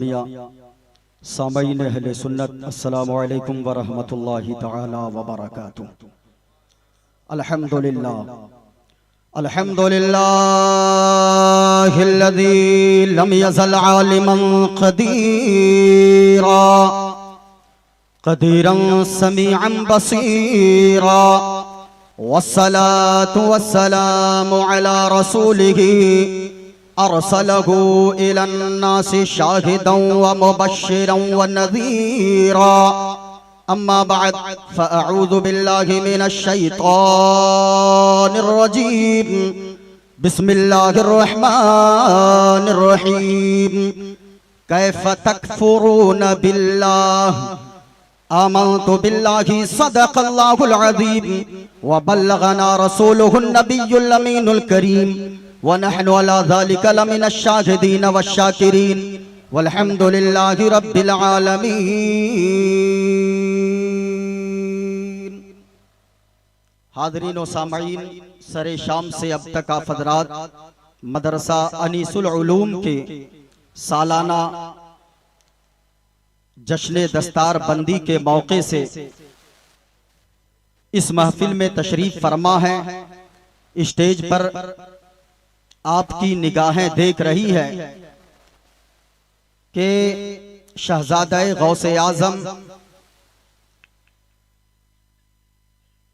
सामईन अहले सुन्नत अस्सलामु अलैकुम व रहमतुल्लाहि तआला व बरकातुहू। अल्हम्दुलिल्लाह अल्हम्दुलिल्लाहिल्लज़ी लम यज़ल आलिमन क़दीरा क़दीरन समीअन बसीरा वस्सलातु वस्सलामु अला रसूलिही अरसलहू इलन्नासि शाहिदन व मुबश्शिरन व नज़ीरा। अम्मा बअद फ़अऊज़ु बिल्लाहि मिनश शैतानिर रजीम। बिस्मिल्लाहिर रहमानिर रहीम। कैफ़ तकफ़ुरून बिल्लाह आमन्तु बिल्लाहि सदक़ल्लाहुल अज़ीम व बल्लगना रसूलुहुन नबियुल अमीनुल करीम व नहनु अला ज़ालिका लमिनश शाहिदीन वश्शाकिरीन वल्हम्दुलिल्लाहि रब्बिल आलमीन। हाज़रीन व सामईन, सरे शाम से अब तक आप हज़रात मदरसा अनीसुल उलूम के सालाना जश्न दस्तार बंदी के मौके से इस महफिल में तशरीफ फरमा है। स्टेज पर आपकी निगाहें देख रही है कि शहजादा गौसे आजम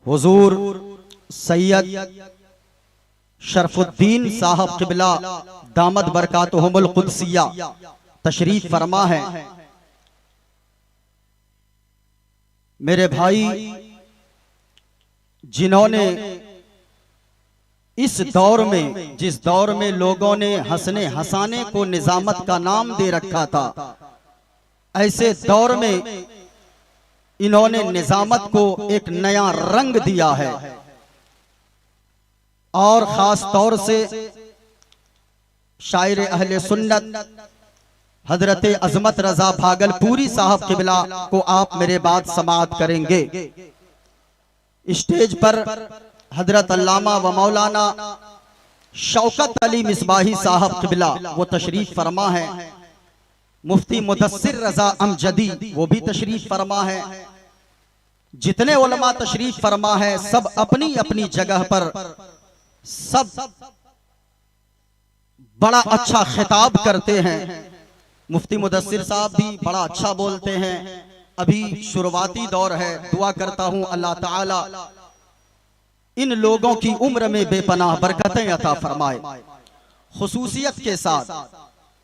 हुजूर सैयद शरफुद्दीन साहब क़िबला दामद बरकातुहुमुल कुद्सिया तशरीफ फरमा है। मेरे भाई, जिन्होंने इस दौर में, जिस दौर में लोगों ने हंसने हंसाने को निजामत का नाम दे रखा था, ऐसे दौर में इन्होंने निजामत को एक नया रंग दिया है। और खास तौर से शायर अहले सुन्नत हजरत अजमत रजा भागलपुरी साहब क़िबला को आप मेरे बाद समाअत करेंगे। स्टेज पर हजरत अल्लामा व मौलाना शौकत अली मिसबाही साहब क़िबला वो तशरीफ फरमा है। मुफ्ती मुदस्सिर रजा अमजदी वो भी तशरीफ फरमा है। जितने उलमा तशरीफ फरमा है सब अपनी अपनी जगह पर सब बड़ा अच्छा खिताब करते हैं। मुफ्ती मुदस्सिर साहब भी बड़ा अच्छा बोलते हैं। अभी शुरुआती दौर है, दुआ करता हूं अल्लाह ताला इन लोगों की उम्र में बेपनाह बरकतें अता फरमाए। खुसूसियत के साथ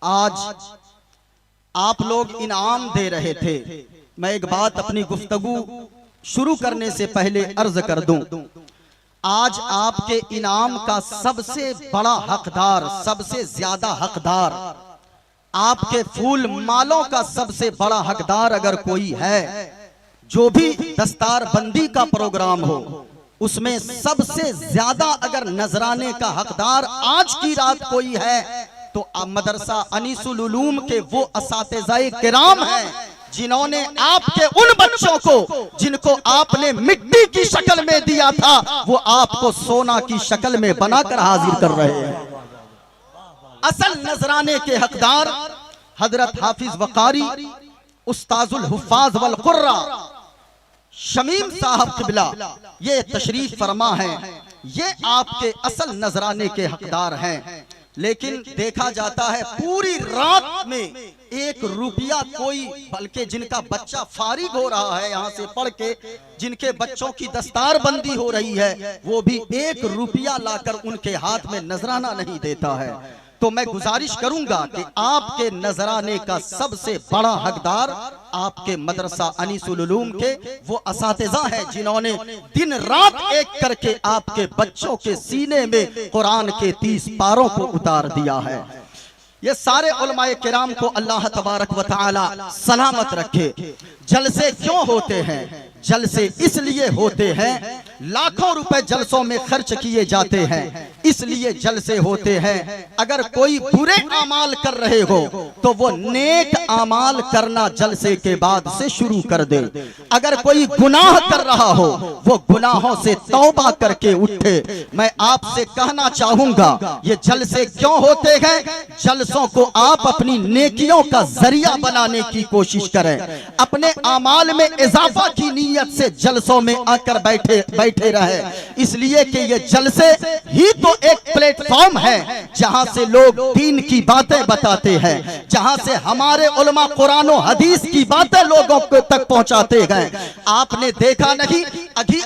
आज आप लोग इनाम दे रहे थे। मैं एक बात अपनी गुफ्तगू शुरू करने से पहले अर्ज कर दूं, आज आपके इनाम का सबसे बड़ा हकदार, सबसे ज्यादा हकदार, आपके फूल मालों का सबसे बड़ा हकदार अगर कोई है, जो भी दस्तार बंदी का प्रोग्राम हो उसमें सबसे ज्यादा अगर नजराने का हकदार आज की रात कोई है तो मदरसा अनीसुल उलूम के वो असातिज़ाए किराम हैं जिन्होंने आपके उन बच्चों को जिनको आपने मिट्टी की शक्ल में दिया था वो आपको सोना की शक्ल में बनाकर हाजिर कर रहे हैं। असल नजराने के हकदार हजरत हाफिज वकारी उस्ताजुल हुफ्फाज वल कुर्रा शमीम साहब क़िबला ये तशरीफ फरमा है। ये आपके असल नजराने के हकदार हैं। लेकिन देखा जाता है पूरी रात में 1 रुपया कोई, बल्कि जिनका बच्चा फारिग हो रहा है यहाँ से पढ़ के, जिनके बच्चों की दस्तार बंदी हो रही है, वो भी 1 रुपया लाकर उनके हाथ में नजराना नहीं देता है। तो मैं गुजारिश करूंगा कि आपके नजराने का सबसे बड़ा हकदार आपके मदरसा अनीसुल उलूम के वो असातिज़ा हैं जिन्होंने दिन रात एक करके आपके बच्चों के सीने में कुरान के 30 पारों को उतार दिया है। ये सारे उलमाए किराम को अल्लाह तबारक व तआला सलामत रखे। जलसे क्यों होते हैं? जलसे इसलिए होते हैं, लाखों रुपए जलसों में खर्च किए जाते हैं, इसलिए जलसे होते हैं। अगर कोई बुरे अमाल कर रहे हो तो वो नेक अमाल करना जलसे के बाद से शुरू कर दे। अगर कोई गुनाह कर रहा हो वो गुनाहों से तौबा करके उठे। मैं आपसे कहना चाहूंगा ये जलसे क्यों होते हैं? जलसों को आप अपनी नेकियों का जरिया बनाने की कोशिश करें। अपने अमाल में इजाफा की नीयत से जलसों में आकर बैठे रहे, इसलिए कि ये जलसे ही तो एक प्लेटफॉर्म है जहां से लोग दीन की बातें बताते हैं, जहां से हमारे उलमा कुरान और हदीस की बातें लोगों को तक पहुंचाते हैं। आपने देखा नहीं,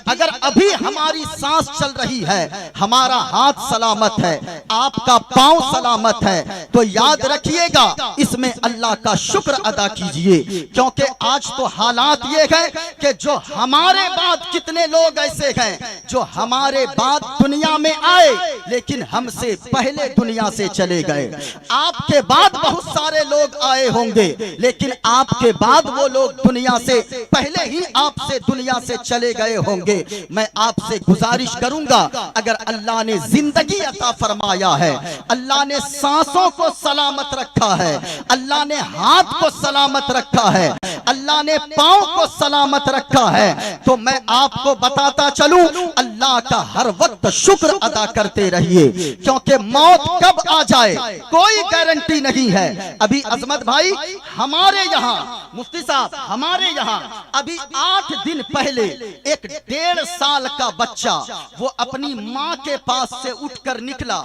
अगर अभी हमारी सांस चल रही है, हमारा हाथ सलामत है, आपका पांव सलामत है, तो याद रखिएगा इसमें अल्लाह का शुक्र अदा कीजिए। क्योंकि आज तो हालात ये है कि जो हमारे बाद कितने लोग ऐसे हैं जो हमारे बाद दुनिया में आए लेकिन हमसे पहले दुनिया से चले गए। आपके बाद बहुत सारे लोग आए होंगे लेकिन आपके बाद वो लोग दुनिया से पहले ही आपसे दुनिया से चले गए होंगे। मैं आपसे गुजारिश करूंगा, अगर अल्लाह ने जिंदगी अता फरमाया है, अल्लाह ने सांसों को सलामत रखा है, अल्लाह ने हाथ को सलामत रखा है, अल्लाह ने पांव को सलामत रखा है, तो मैं आपको बताता चलूं अल्लाह का हर वक्त शुक्र अदा करते रहिए। क्योंकि मौत कब आ जाए कोई गारंटी नहीं है। अभी अजमत भाई हमारे यहाँ, मुफ्ती साहब हमारे यहाँ अभी 8 दिन पहले एक 1.5 साल का बच्चा वो अपनी माँ के पास से उठकर निकला।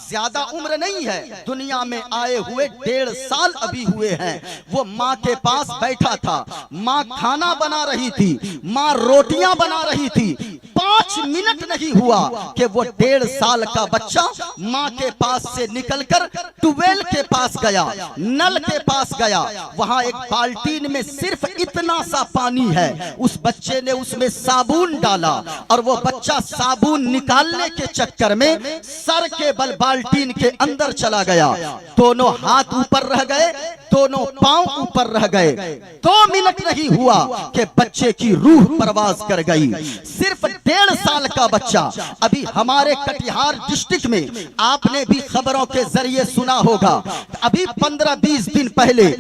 ज्यादा उम्र नहीं है, दुनिया में आए हुए 1.5 साल अभी हुए हैं। वो माँ के पास बैठा था, माँ खाना बना रही थी, माँ रोटियां बना रही थी। 5 मिनट नहीं हुआ कि वो 1.5 साल का बच्चा माँ के पास से निकलकर ट्यूबवेल के पास गया, नल के पास गया। वहां एक बाल्टीन में सिर्फ इतना सा पानी है, उस बच्चे ने उसमें साबुन डाला और वो बच्चा साबुन निकालने के चक्कर में सर के बल बाल्टीन के अंदर चला गया। दोनों हाथ ऊपर रह गए, दोनों पांव ऊपर रह गए। 2 मिनट नहीं हुआ कि बच्चे की रूह परवाज कर गई। सिर्फ 1.5 साल का बच्चा। अभी हमारे कटिहार डिस्ट्रिक्ट में आपने भी खबरों के जरिए सुना होगा, अभी 15-20 दिन पहले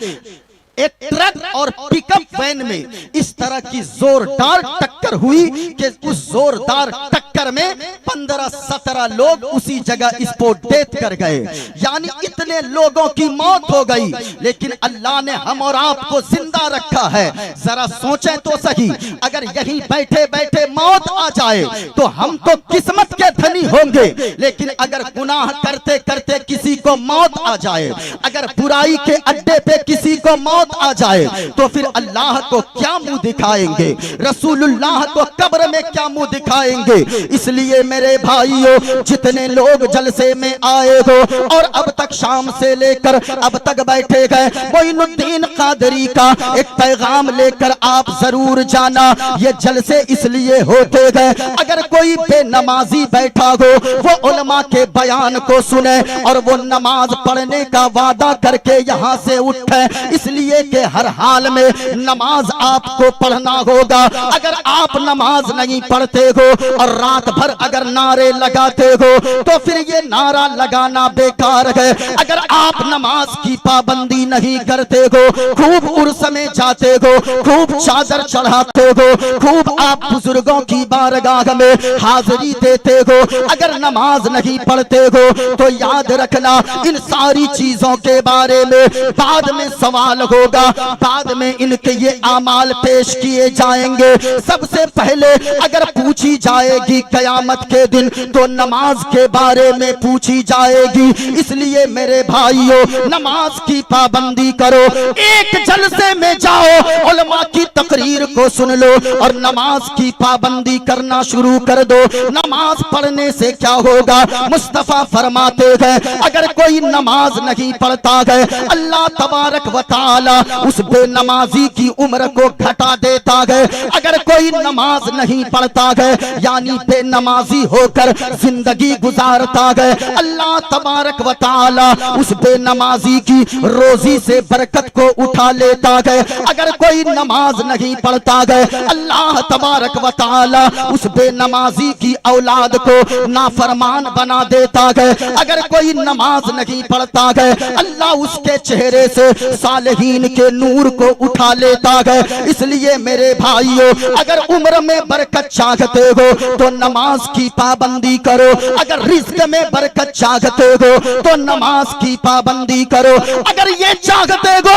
एक ट्रक और पिकअप वैन में इस तरह की जोरदार टक्कर हुई कि उस जोरदार टक्कर में 15-17 लोग उसी जगह स्पॉट डेथ कर गए। यानी इतने लोगों की मौत हो गई, लेकिन अल्लाह ने हम और आपको जिंदा रखा है। जरा सोचें तो सही, अगर यहीं बैठे बैठे मौत आ जाए तो हम तो किस्मत के धनी होंगे, लेकिन अगर गुनाह करते करते किसी को मौत आ जाए, अगर बुराई के अड्डे पे किसी को मौत आ जाए, तो फिर अल्लाह को क्या मुंह दिखाएंगे, रसूलुल्लाह को कब्र में क्या मुंह दिखाएंगे। इसलिए मेरे भाइयों, जितने लोग जलसे में आए हो और अब तक शाम से लेकर अब तक बैठे गए, मोइनुद्दीन कादरी का एक पैगाम लेकर आप जरूर जाना। ये जलसे इसलिए होते गए, अगर कोई बेनमाजी बैठा हो वो उलमा के बयान को सुने और वो नमाज पढ़ने का वादा करके यहाँ से उठे। इसलिए कि हर हाल में नमाज आपको पढ़ना होगा। अगर आप नमाज नहीं पढ़ते हो और रात भर अगर नारे लगाते हो तो फिर ये नारा लगाना बेकार है। अगर आप नमाज की पाबंदी नहीं करते हो, खूब उर्स में जाते हो, खूब चादर चढ़ाते हो, खूब आप बुजुर्गों की बारगाह में हाजिरी देते हो, अगर नमाज नहीं पढ़ते हो तो याद रखना इन सारी चीजों के बारे में बाद में सवाल होगा, बाद में इनके ये आमाल पेश किए जाएंगे। सबसे पहले अगर पूछी जाएगी कयामत के दिन तो नमाज के बारे में पूछी जाएगी। इसलिए मेरे भाइयों, नमाज की पाबंदी करो। एक जलसे में जाओ, उलमा की तकरीर को सुन लो और नमाज की पाबंदी करना शुरू कर दो। नमाज पढ़ने से क्या होगा? मुस्तफा फरमाते हैं, अगर कोई नमाज नहीं पढ़ता है अल्लाह तबारक व तआला उस बेनमाजी की उम्र को घटा देता है। अगर कोई नमाज नहीं पढ़ता गए यानी बेनमाजी होकर जिंदगी गुजारता गए, अल्लाह तबारक व तआला उस बेनमाजी की रोजी से बरकत को उठा लेता गए। अगर कोई नमाज नहीं पढ़ता गए अल्लाह तबारक व तआला उस बेनमाजी की औलाद को नाफरमान बना देता गए। अगर कोई नमाज नहीं पढ़ता गए अल्लाह उसके चेहरे से सालेहीन के नूर को उठा लेता गए। इसलिए मेरे भाइयों, अगर उम्र में बरकत चाहते हो तो नमाज की पाबंदी करो, अगर रिज़्क़ में बरकत चाहते हो तो नमाज की पाबंदी करो, अगर ये चाहते हो